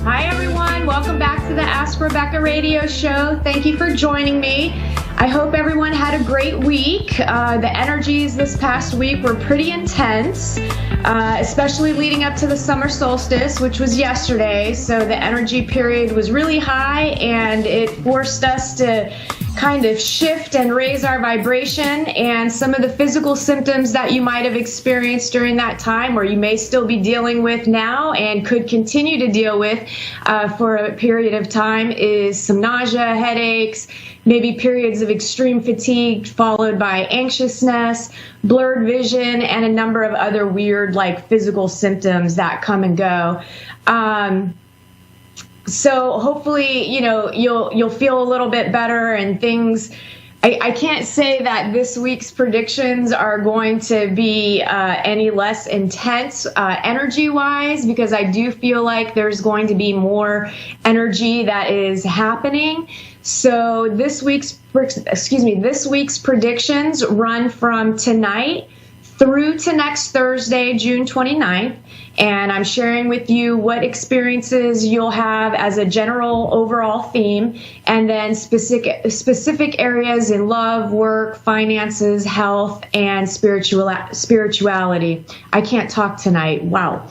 Hi, everyone. Welcome back to the Ask Rebecca radio show. Thank you for joining me. I hope everyone had a great week. The energies this past week were pretty intense, especially leading up to the summer solstice, which was yesterday. So the energy period was really high, and it forced us to kind of shift and raise our vibration. And some of the physical symptoms that you might have experienced during that time, or you may still be dealing with now and could continue to deal with for a period of time, is some nausea, headaches, maybe periods of extreme fatigue followed by anxiousness, blurred vision, and a number of other weird physical symptoms that come and go. So hopefully, you'll feel a little bit better and things. I can't say that this week's predictions are going to be any less intense energy-wise, because I do feel like there's going to be more energy that is happening. So this week's predictions run from tonight through to next Thursday, June 29th. And I'm sharing with you what experiences you'll have as a general overall theme, and then specific areas in love, work, finances, health, and spirituality. I can't talk tonight. Wow.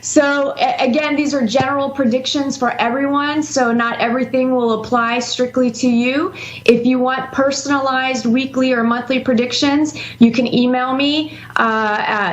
So again, these are general predictions for everyone, so not everything will apply strictly to you. If you want personalized weekly or monthly predictions, you can email me.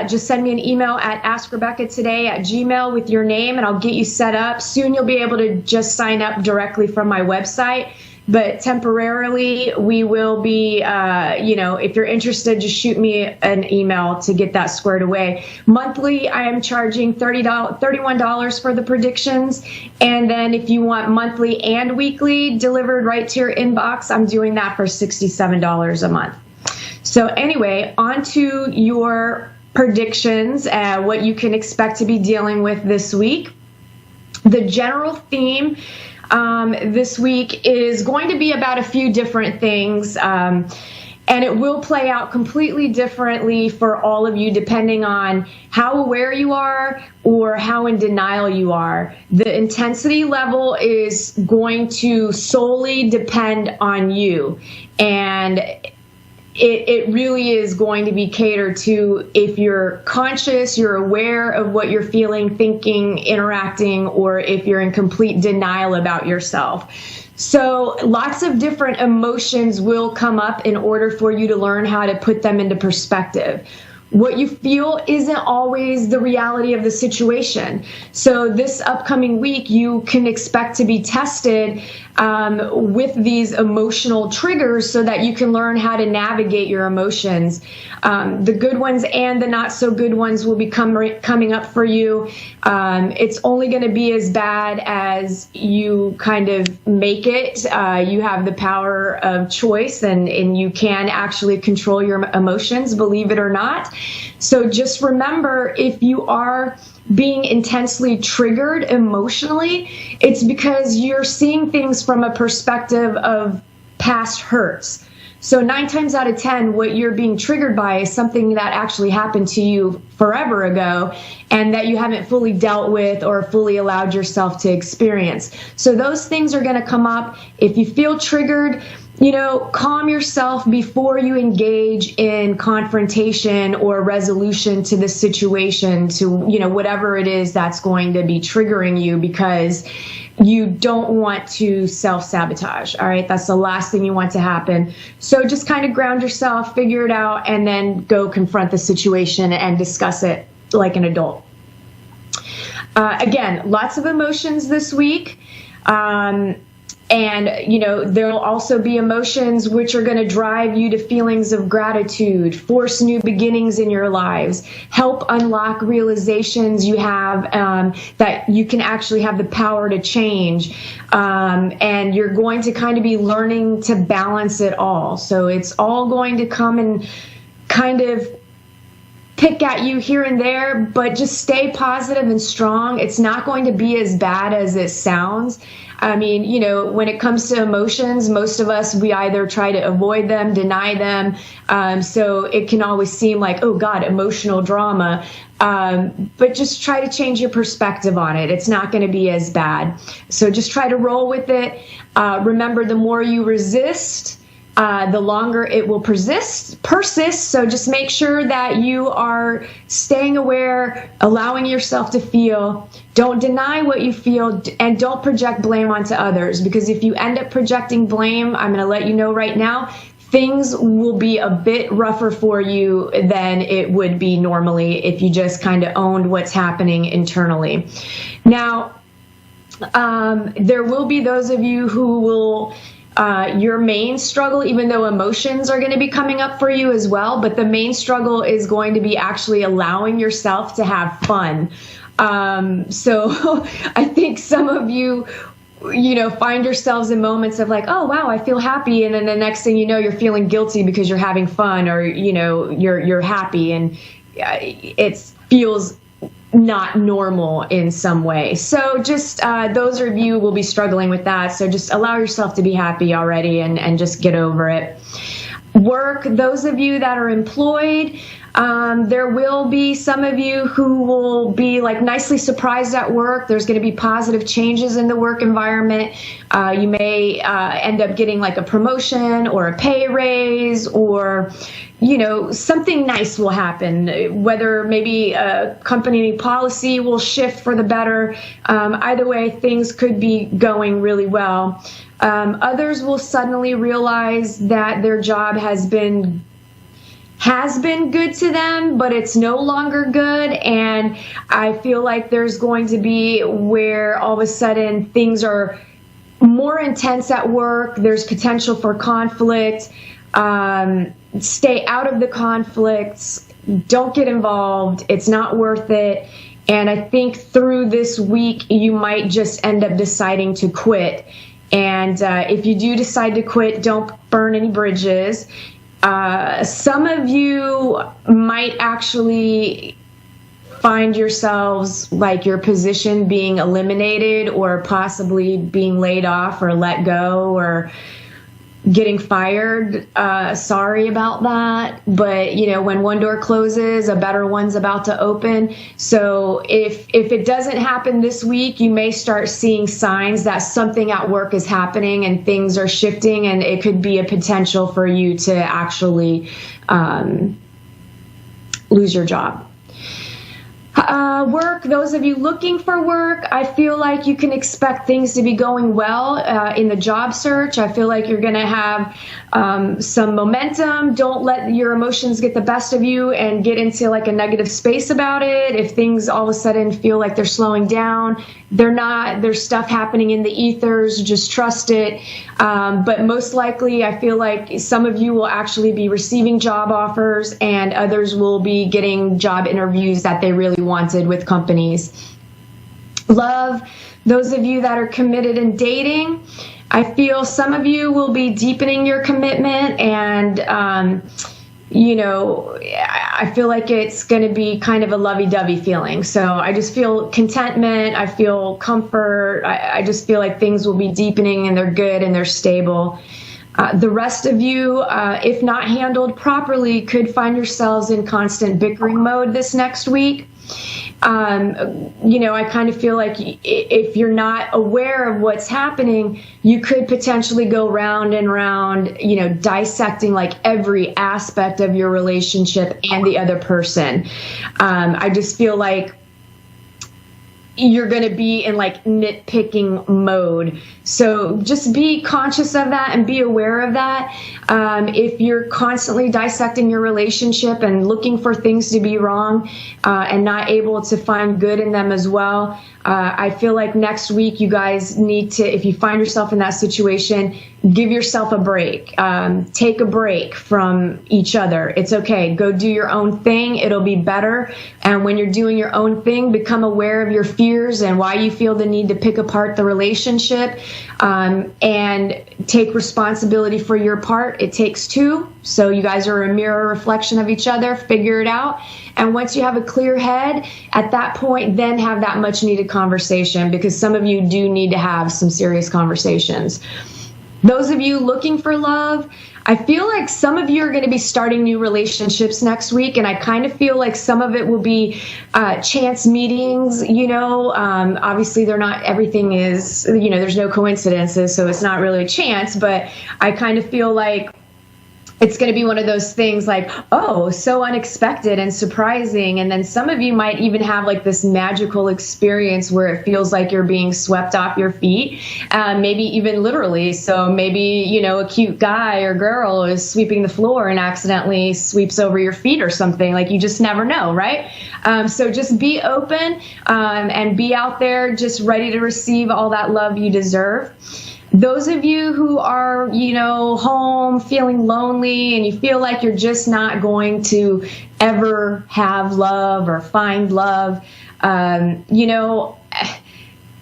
Just send me an email at AskRebeccaToday@gmail.com with your name, and I'll get you set up. Soon you'll be able to just sign up directly from my website. But temporarily, we will be, if you're interested, just shoot me an email to get that squared away. Monthly, I am charging $31 for the predictions. And then if you want monthly and weekly delivered right to your inbox, I'm doing that for $67 a month. So anyway, on to your predictions, what you can expect to be dealing with this week. The general theme this week is going to be about a few different things, and it will play out completely differently for all of you depending on how aware you are or how in denial you are. The intensity level is going to solely depend on you, and it really is going to be catered to if you're conscious, you're aware of what you're feeling, thinking, interacting, or if you're in complete denial about yourself. So lots of different emotions will come up in order for you to learn how to put them into perspective. What you feel isn't always the reality of the situation. So this upcoming week, you can expect to be tested with these emotional triggers so that you can learn how to navigate your emotions. The good ones and the not so good ones will be coming up for you. It's only going to be as bad as you kind of make it. You have the power of choice, and you can actually control your emotions, believe it or not. So just remember, if you are being intensely triggered emotionally, it's because you're seeing things from a perspective of past hurts. So 9 times out of 10, what you're being triggered by is something that actually happened to you forever ago and that you haven't fully dealt with or fully allowed yourself to experience. So those things are going to come up. If you feel triggered, calm yourself before you engage in confrontation or resolution to the situation, to, whatever it is that's going to be triggering you, because you don't want to self-sabotage. All right. That's the last thing you want to happen. So just kind of ground yourself, figure it out, and then go confront the situation and discuss it like an adult. Again, lots of emotions this week. And, there'll also be emotions which are going to drive you to feelings of gratitude, force new beginnings in your lives, help unlock realizations you have that you can actually have the power to change. And you're going to kind of be learning to balance it all. So it's all going to come and kind of pick at you here and there, but just stay positive and strong. It's not going to be as bad as it sounds. I mean, you know, when it comes to emotions, most of us, we either try to avoid them, deny them. So it can always seem like, oh God, emotional drama. But just try to change your perspective on it. It's not going to be as bad. So just try to roll with it. Remember, the more you resist, the longer it will persist. So just make sure that you are staying aware, allowing yourself to feel. Don't deny what you feel, and don't project blame onto others, because if you end up projecting blame, I'm going to let you know right now, things will be a bit rougher for you than it would be normally if you just kind of owned what's happening internally. Now, there will be those of you who will your main struggle, even though emotions are going to be coming up for you as well, but the main struggle is going to be actually allowing yourself to have fun. So I think some of you, you know, find yourselves in moments of like, oh, wow, I feel happy. And then the next thing you know, you're feeling guilty because you're having fun, or, you know, you're happy, and it feels not normal in some way. So just those of you will be struggling with that. So just allow yourself to be happy already, and just get over it. Work, those of you that are employed, there will be some of you who will be like nicely surprised at work. There's going to be positive changes in the work environment. You may end up getting like a promotion or a pay raise, or, you know, something nice will happen, whether maybe a company policy will shift for the better. Either way, things could be going really well. Others will suddenly realize that their job has been good to them, but it's no longer good. And I feel like there's going to be where all of a sudden things are more intense at work. There's potential for conflict. Stay out of the conflicts. Don't get involved. It's not worth it. And I think through this week, you might just end up deciding to quit. And if you do decide to quit, don't burn any bridges. Some of you might actually find yourselves like your position being eliminated, or possibly being laid off or let go or getting fired. Sorry about that. But, you know, when one door closes, a better one's about to open. So if it doesn't happen this week, you may start seeing signs that something at work is happening and things are shifting, and it could be a potential for you to actually lose your job. Work, those of you looking for work, I feel like you can expect things to be going well in the job search. I feel like you're going to have some momentum. Don't let your emotions get the best of you and get into like a negative space about it. If things all of a sudden feel like they're slowing down, they're not. There's stuff happening in the ethers. Just trust it. But most likely, I feel like some of you will actually be receiving job offers, and others will be getting job interviews that they really wanted with companies. Love, those of you that are committed in dating, I feel some of you will be deepening your commitment, and you know, I feel like it's going to be kind of a lovey-dovey feeling. So I just feel contentment. I feel comfort. I just feel like things will be deepening, and they're good and they're stable. The rest of you, if not handled properly, could find yourselves in constant bickering mode this next week. You know, I kind of feel like if you're not aware of what's happening, you could potentially go round and round, you know, dissecting like every aspect of your relationship and the other person. I just feel like you're going to be in like nitpicking mode. So just be conscious of that and be aware of that. If you're constantly dissecting your relationship and looking for things to be wrong and not able to find good in them as well, I feel like next week you guys need to, if you find yourself in that situation, give yourself a break. Take a break from each other. It's okay. Go do your own thing. It'll be better. And when you're doing your own thing, become aware of your feelings fears and why you feel the need to pick apart the relationship, and take responsibility for your part. It takes two. So you guys are a mirror reflection of each other. Figure it out. And once you have a clear head, at that point, then have that much needed conversation, because some of you do need to have some serious conversations. Those of you looking for love, I feel like some of you are going to be starting new relationships next week, and I kind of feel like some of it will be chance meetings. Obviously they're not, everything is, there's no coincidences, so it's not really a chance, but I kind of feel like it's going to be one of those things like, oh, so unexpected and surprising. And then some of you might even have like this magical experience where it feels like you're being swept off your feet, maybe even literally. So maybe, a cute guy or girl is sweeping the floor and accidentally sweeps over your feet or something. Like, you just never know, right? So just be open and be out there just ready to receive all that love you deserve. Those of you who are, home feeling lonely and you feel like you're just not going to ever have love or find love, a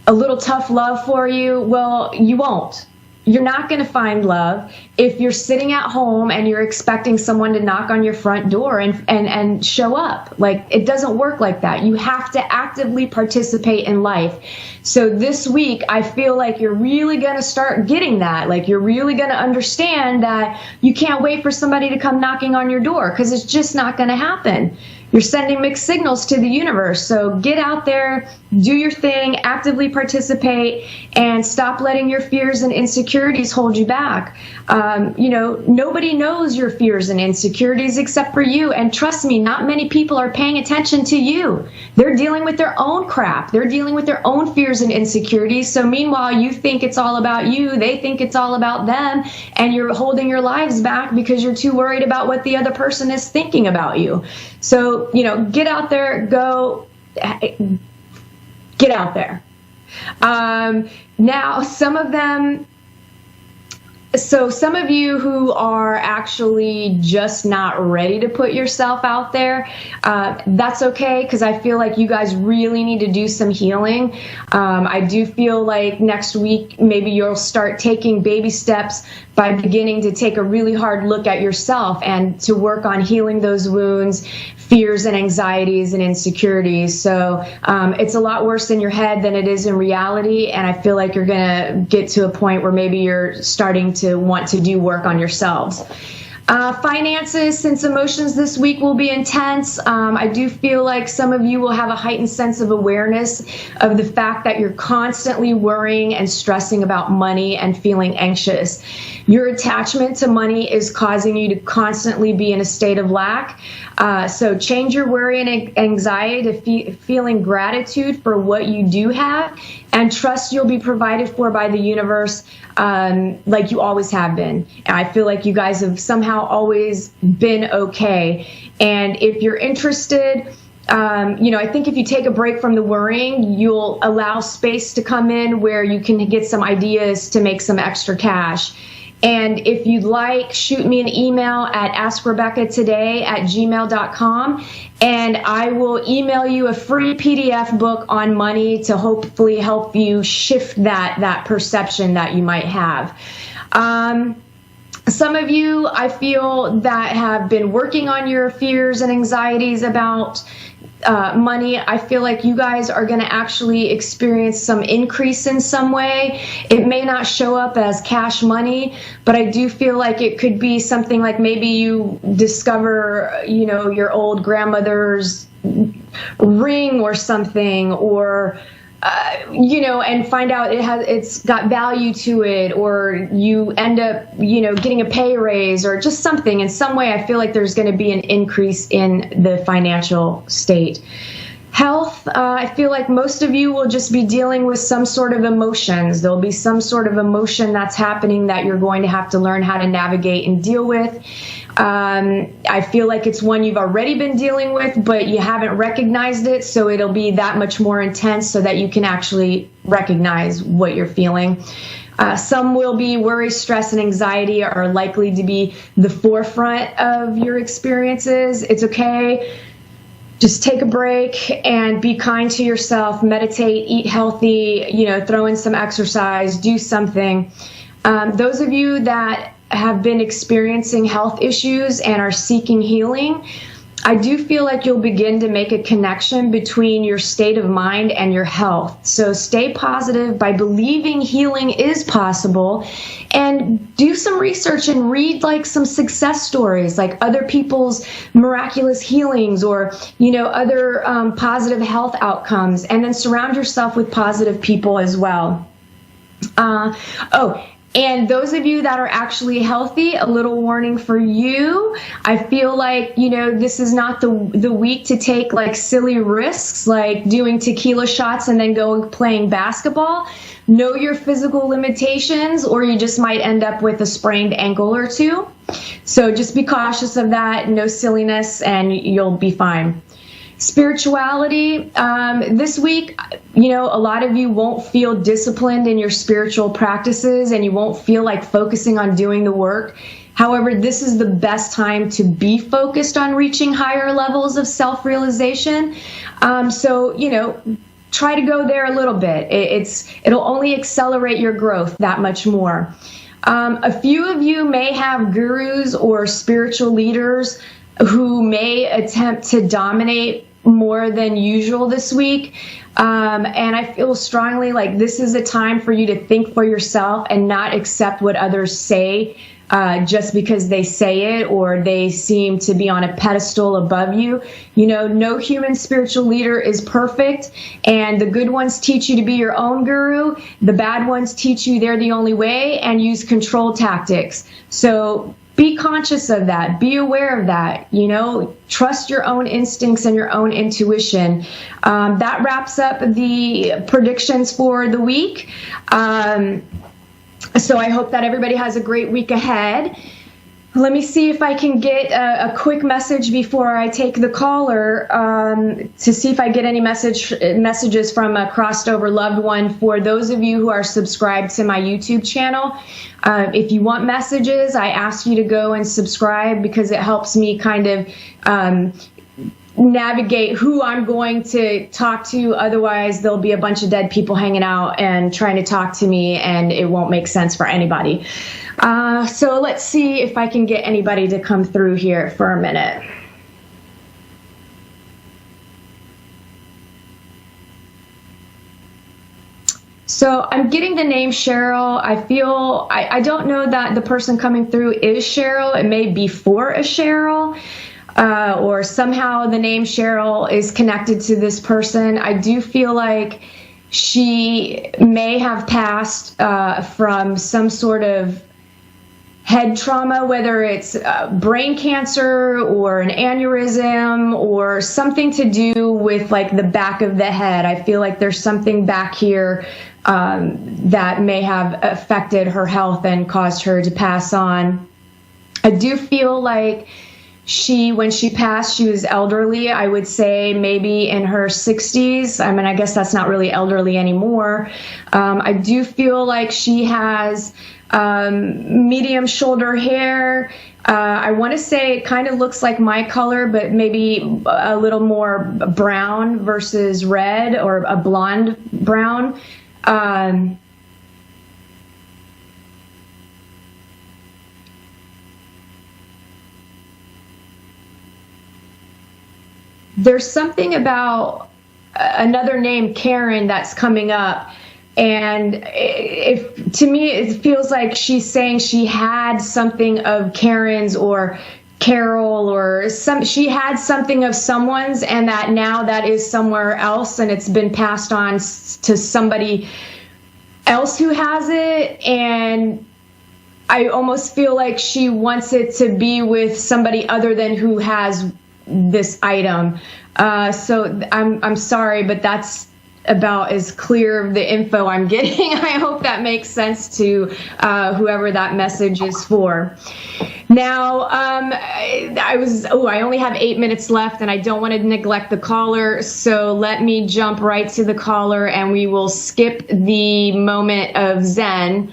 little tough love for you, well, you won't. You're not going to find love if you're sitting at home and you're expecting someone to knock on your front door and show up. Like, it doesn't work like that. You have to actively participate in life. So this week, I feel like you're really going to start getting that. Like, you're really going to understand that you can't wait for somebody to come knocking on your door, because it's just not going to happen. You're sending mixed signals to the universe. So get out there, do your thing, actively participate, and stop letting your fears and insecurities hold you back. Nobody knows your fears and insecurities except for you. And trust me, not many people are paying attention to you. They're dealing with their own crap. They're dealing with their own fears and insecurities. So meanwhile, you think it's all about you. They think it's all about them. And you're holding your lives back because you're too worried about what the other person is thinking about you. So, get out there, get out there. Now, some of you who are actually just not ready to put yourself out there, that's okay, because I feel like you guys really need to do some healing. I do feel like next week, maybe you'll start taking baby steps by beginning to take a really hard look at yourself and to work on healing those wounds, fears and anxieties and insecurities. So it's a lot worse in your head than it is in reality. And I feel like you're going to get to a point where maybe you're starting to want to do work on yourselves. Finances, since emotions this week will be intense, I do feel like some of you will have a heightened sense of awareness of the fact that you're constantly worrying and stressing about money and feeling anxious. Your attachment to money is causing you to constantly be in a state of lack. So change your worry and anxiety to feeling gratitude for what you do have, and trust you'll be provided for by the universe, like you always have been. And I feel like you guys have somehow always been okay. And if you're interested, I think if you take a break from the worrying, you'll allow space to come in where you can get some ideas to make some extra cash. And if you'd like, shoot me an email at AskRebeccaToday@gmail.com, and I will email you a free PDF book on money to hopefully help you shift that perception that you might have. Some of you, I feel, that have been working on your fears and anxieties about money, I feel like you guys are going to actually experience some increase in some way. It may not show up as cash money, but I do feel like it could be something like maybe you discover, your old grandmother's ring or something, or and find out it's got value to it, or you end up, getting a pay raise or just something. In some way, I feel like there's going to be an increase in the financial state. Health, I feel like most of you will just be dealing with some sort of emotions. There'll be some sort of emotion that's happening that you're going to have to learn how to navigate and deal with. I feel like it's one you've already been dealing with, but you haven't recognized it, so it'll be that much more intense so that you can actually recognize what you're feeling. Some will be worry, stress, and anxiety are likely to be the forefront of your experiences. It's okay. just take a break and be kind to yourself, meditate, eat healthy, throw in some exercise, do something. Those of you that have been experiencing health issues and are seeking healing, I do feel like you'll begin to make a connection between your state of mind and your health. So stay positive by believing healing is possible, and do some research and read like some success stories, like other people's miraculous healings or, other positive health outcomes, and then surround yourself with positive people as well. And those of you that are actually healthy, a little warning for you. I feel like, this is not the week to take like silly risks, like doing tequila shots and then go playing basketball. Know your physical limitations, or you just might end up with a sprained ankle or two. So just be cautious of that. No silliness, and you'll be fine. Spirituality, this week, a lot of you won't feel disciplined in your spiritual practices, and you won't feel like focusing on doing the work. However, this is the best time to be focused on reaching higher levels of self-realization. So, try to go there a little bit. It'll only accelerate your growth that much more. A few of you may have gurus or spiritual leaders who may attempt to dominate more than usual this week. And I feel strongly like this is a time for you to think for yourself and not accept what others say just because they say it or they seem to be on a pedestal above you. No human spiritual leader is perfect, and the good ones teach you to be your own guru. The bad ones teach you they're the only way and use control tactics. So be conscious of that. Be aware of that. Trust your own instincts and your own intuition. That wraps up the predictions for the week. So I hope that everybody has a great week ahead. Let me see if I can get a quick message before I take the caller to see if I get any messages from a crossed over loved one. For those of you who are subscribed to my YouTube channel, if you want messages, I ask you to go and subscribe because it helps me kind of navigate who I'm going to talk to. Otherwise, there'll be a bunch of dead people hanging out and trying to talk to me, and it won't make sense for anybody. So let's see if I can get anybody to come through here for a minute. So I'm getting the name Cheryl. I don't know that the person coming through is Cheryl. It may be for a Cheryl. Or somehow the name Cheryl is connected to this person. I do feel like she may have passed from some sort of head trauma, whether it's brain cancer or an aneurysm or something to do with like the back of the head. I feel like there's something back here that may have affected her health and caused her to pass on. I do feel like when she passed, she was elderly. I would say maybe in her 60s. I mean, I guess that's not really elderly anymore. I do feel like she has medium shoulder hair. I want to say it kind of looks like my color, but maybe a little more brown versus red, or a blonde brown. There's something about another name, Karen, that's coming up. And to me, it feels like she's saying she had something of Karen's or Carol, or she had something of someone's, and that now that is somewhere else, and it's been passed on to somebody else who has it. And I almost feel like she wants it to be with somebody other than who has this item. So I'm sorry, but that's about as clear of the info I'm getting. I hope that makes sense to whoever that message is for. Now, I only have 8 minutes left, and I don't want to neglect the caller, so let me jump right to the caller, and we will skip the moment of Zen.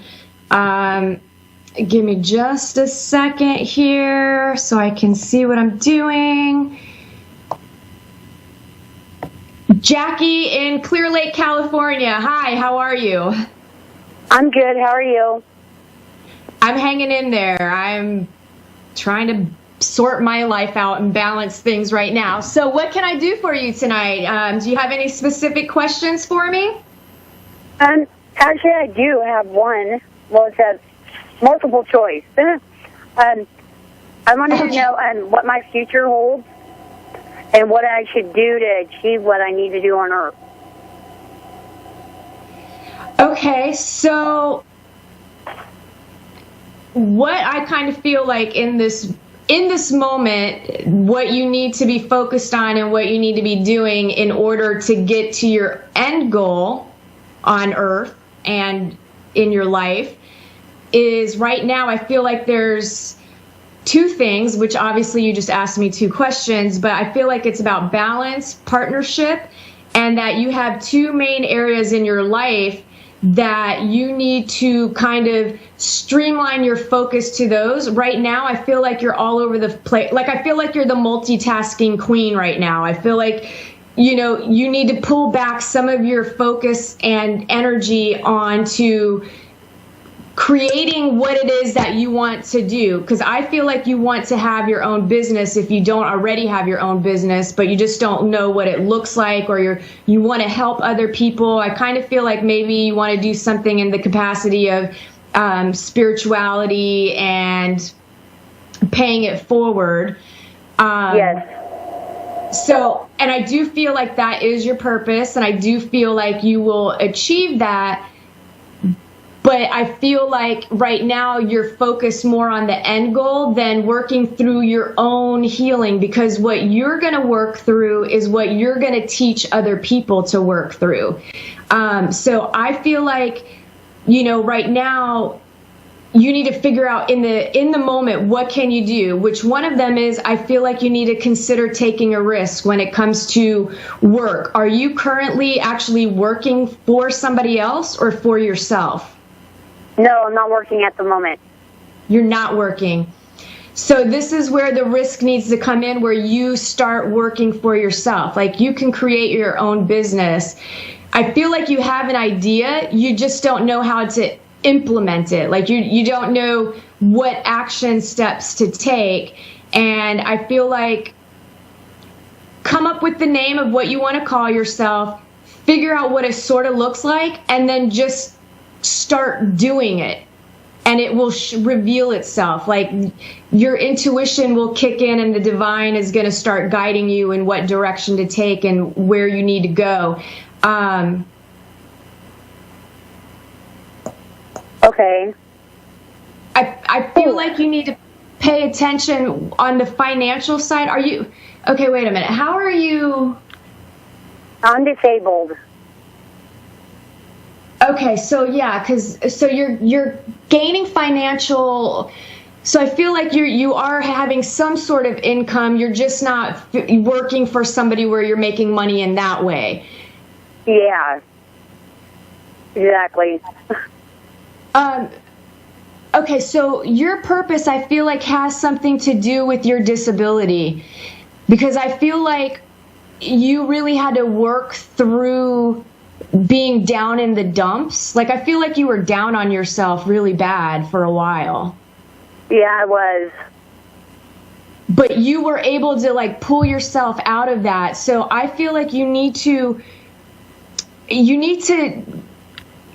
Give me just a second here so I can see what I'm doing. Jackie in Clear Lake, California. Hi, how are you? I'm good. How are you? I'm hanging in there. I'm trying to sort my life out and balance things right now. So what can I do for you tonight? Do you have any specific questions for me? Actually, I do have one. Well, it says multiple choice. I wanted to know what my future holds and what I should do to achieve what I need to do on Earth. Okay, so what I kind of feel like in this moment, what you need to be focused on and what you need to be doing in order to get to your end goal on Earth and in your life is right now I feel like there's two things, which obviously you just asked me two questions, but I feel like it's about balance, partnership, and that you have two main areas in your life that you need to kind of streamline your focus to those. Right now, I feel like you're all over the place. Like, I feel like you're the multitasking queen right now. I feel like, you need to pull back some of your focus and energy onto creating what it is that you want to do. Because I feel like you want to have your own business if you don't already have your own business, but you just don't know what it looks like, or you want to help other people. I kind of feel like maybe you want to do something in the capacity of spirituality and paying it forward. Yes. So, and I do feel like that is your purpose, and I do feel like you will achieve that. But I feel like right now you're focused more on the end goal than working through your own healing, because what you're going to work through is what you're going to teach other people to work through. So I feel like, right now you need to figure out in the moment, what can you do? Which one of them is, I feel like you need to consider taking a risk when it comes to work. Are you currently actually working for somebody else or for yourself? No, I'm not working at the moment. You're not working. So this is where the risk needs to come in, where you start working for yourself. Like, you can create your own business. I feel like you have an idea, you just don't know how to implement it. Like, you don't know what action steps to take. And I feel like come up with the name of what you want to call yourself, figure out what it sort of looks like, and then just start doing it, and it will reveal itself. Like, your intuition will kick in, and the divine is going to start guiding you in what direction to take and where you need to go. Okay. I feel like you need to pay attention on the financial side. Are you okay? Wait a minute. How are you? I'm disabled. Okay, so yeah, so you're gaining financial. So I feel like you are having some sort of income. You're just not working for somebody where you're making money in that way. Yeah. Exactly. Okay, so your purpose, I feel like, has something to do with your disability, because I feel like you really had to work through being down in the dumps. Like, I feel like you were down on yourself really bad for a while. Yeah, I was. But you were able to, like, pull yourself out of that. So I feel like you need to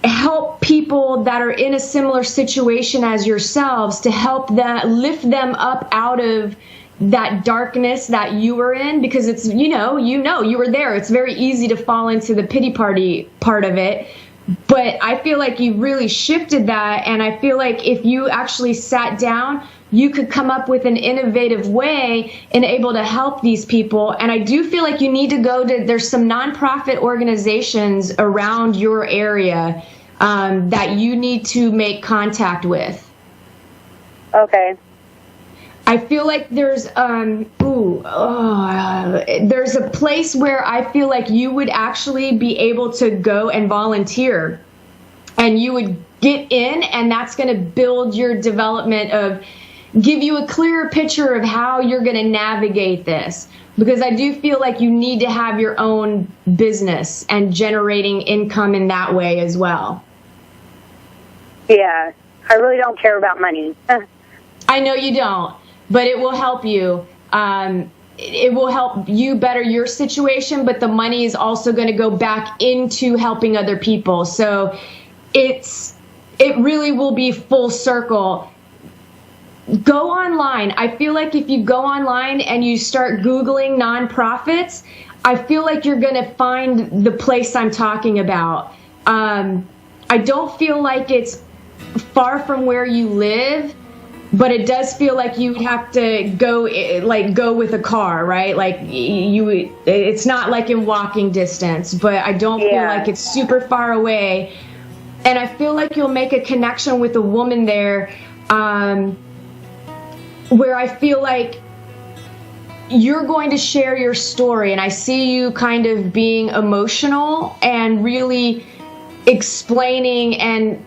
help people that are in a similar situation as yourselves, to help them, lift them up out of that darkness that you were in, because it's, you were there. It's very easy to fall into the pity party part of it. But I feel like you really shifted that. And I feel like if you actually sat down, you could come up with an innovative way and able to help these people. And I do feel like you need to there's some nonprofit organizations around your area that you need to make contact with. Okay. I feel like there's there's a place where I feel like you would actually be able to go and volunteer, and you would get in, and that's going to build your development of give you a clearer picture of how you're going to navigate this, because I do feel like you need to have your own business and generating income in that way as well. Yeah, I really don't care about money. I know you don't, but it will help you. It will help you better your situation, but the money is also going to go back into helping other people. So it really will be full circle. Go online. I feel like if you go online and you start Googling nonprofits, I feel like you're going to find the place I'm talking about. I don't feel like it's far from where you live, but it does feel like you would have to go with a car, right? Like it's not like in walking distance, but I don't feel like it's super far away. And I feel like you'll make a connection with a woman there, where I feel like you're going to share your story. And I see you kind of being emotional and really explaining and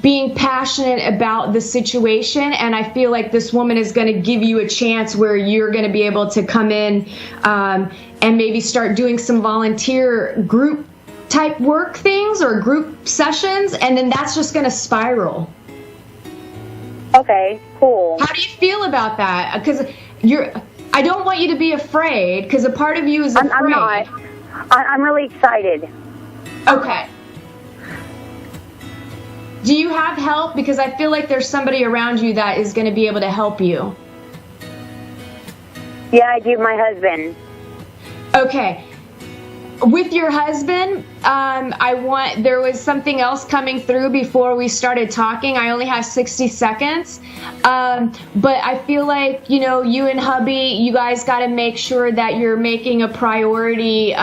being passionate about the situation. And I feel like this woman is going to give you a chance where you're going to be able to come in and maybe start doing some volunteer group type work things or group sessions. And then that's just going to spiral. Okay, cool. How do you feel about that? Because I don't want you to be afraid, because a part of you is afraid. I'm not. I'm really excited. Okay. Do you have help? Because I feel like there's somebody around you that is going to be able to help you. Yeah, I do. My husband. Okay. With your husband, there was something else coming through before we started talking. I only have 60 seconds. But I feel like, you and hubby, you guys got to make sure that you're making a priority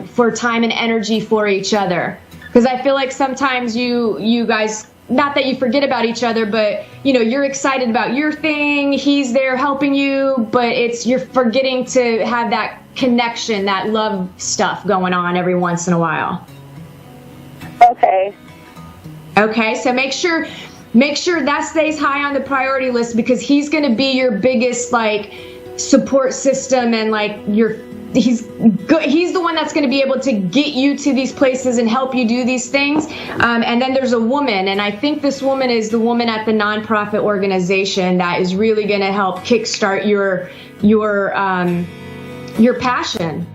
for time and energy for each other. Because I feel like sometimes you guys, not that you forget about each other, but you're excited about your thing. He's there helping you, but you're forgetting to have that connection, that love stuff going on every once in a while. Okay. Okay, so make sure that stays high on the priority list, because he's going to be your biggest support system, and he's the one that's going to be able to get you to these places and help you do these things. And then there's a woman, and I think this woman is the woman at the nonprofit organization that is really going to help kickstart your passion.